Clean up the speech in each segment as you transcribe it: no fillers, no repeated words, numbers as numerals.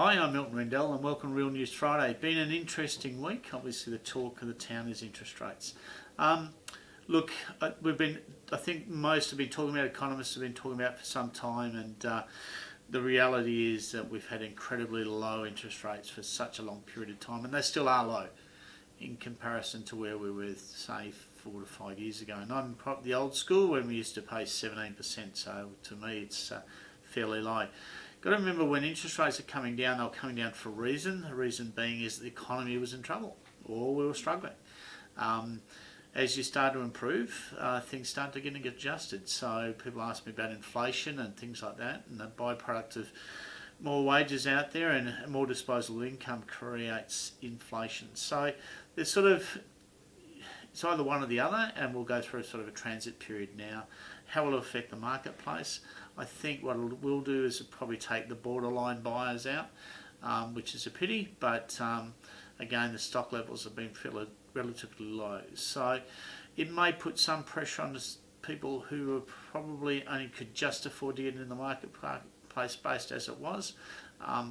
Hi, I'm Milton Rendell and welcome to Real News Friday. Been an interesting week. Obviously the talk of the town is interest rates. Look, I think most have been talking about, economists have been talking about for some time, and the reality is that we've had incredibly low interest rates for such a long period of time, and they still are low in comparison to where we were, say, 4 to 5 years ago. And I'm probably the old school when we used to pay 17%, so to me it's fairly low. Got to remember, when interest rates are coming down, they're coming down for a reason. The reason being is the economy was in trouble, or we were struggling. As you start to improve, things start to get adjusted. So people ask me about inflation and things like that, and the byproduct of more wages out there and more disposable income creates inflation. So there's it's either one or the other, and we'll go through sort of a transit period now. How will it affect the marketplace? I think what it will do is probably take the borderline buyers out, which is a pity, but again, the stock levels have been relatively low. So it may put some pressure on people who are probably only could just afford to get in the marketplace based as it was.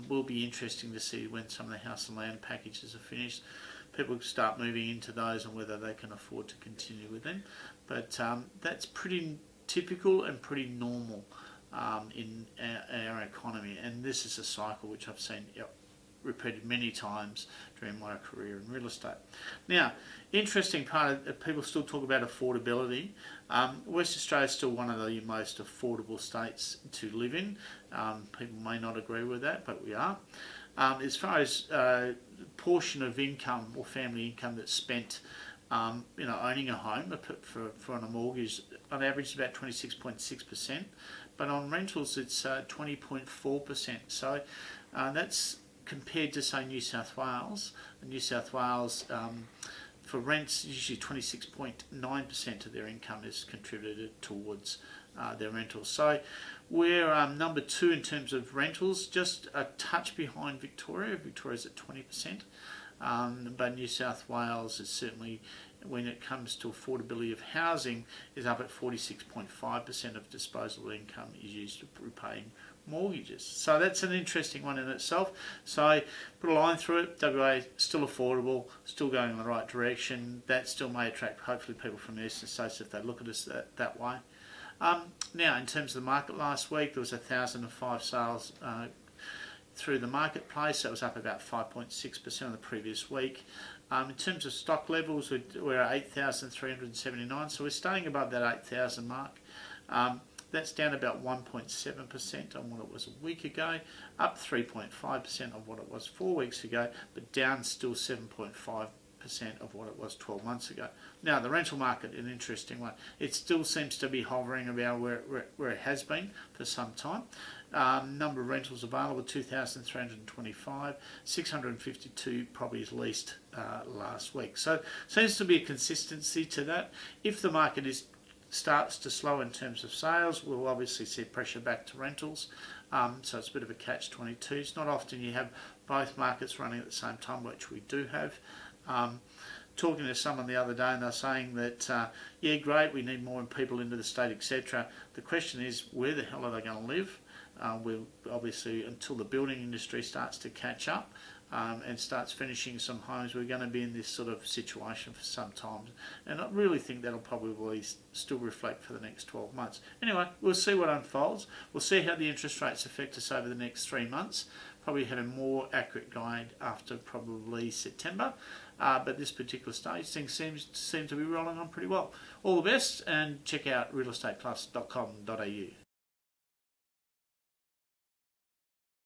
Will be interesting to see when some of the house and land packages are finished. People start moving into those and whether they can afford to continue with them. But that's pretty typical and pretty normal in our economy, and this is a cycle which I've seen repeated many times during my career in real estate. Now, interesting part of people still talk about affordability. West Australia is still one of the most affordable states to live in. People may not agree with that, but we are. As far as portion of income or family income that's spent owning a home for on a mortgage, on average about 26.6%, but on rentals it's 20.4%. So that's compared to, say, New South Wales. New South Wales, for rents, usually 26.9% of their income is contributed towards their rentals. So we're number 2 in terms of rentals, just a touch behind Victoria. Victoria's at 20%. But New South Wales is certainly, when it comes to affordability of housing, is up at 46.5% of disposable income is used for repaying mortgages. So that's an interesting one in itself. So put a line through it. WA still affordable, still going in the right direction. That still may attract hopefully people from the eastern states if they look at us that way. Now, in terms of the market last week, there was 1,005 sales through the marketplace. That was up about 5.6% on the previous week. In terms of stock levels, we're at 8,379, so we're staying above that 8,000 mark. That's down about 1.7% on what it was a week ago, up 3.5% on what it was 4 weeks ago, but down still 7.5% of what it was 12 months ago. Now, the rental market, an interesting one. It still seems to be hovering about where it has been for some time. Number of rentals available, 2,325, 652 properties leased last week. So seems to be a consistency to that. If the market starts to slow in terms of sales, we'll obviously see pressure back to rentals. So it's a bit of a catch-22. It's not often you have both markets running at the same time, which we do have. Talking to someone the other day, and they're saying that, yeah, great, we need more people into the state, etc. The question is, where the hell are they going to live? We'll obviously, until the building industry starts to catch up and starts finishing some homes, we're going to be in this sort of situation for some time. And I really think that'll probably still reflect for the next 12 months. Anyway, we'll see what unfolds. We'll see how the interest rates affect us over the next 3 months. Probably have a more accurate guide after probably September. But this particular stage, things seem to be rolling on pretty well. All the best, and check out realestateplus.com.au.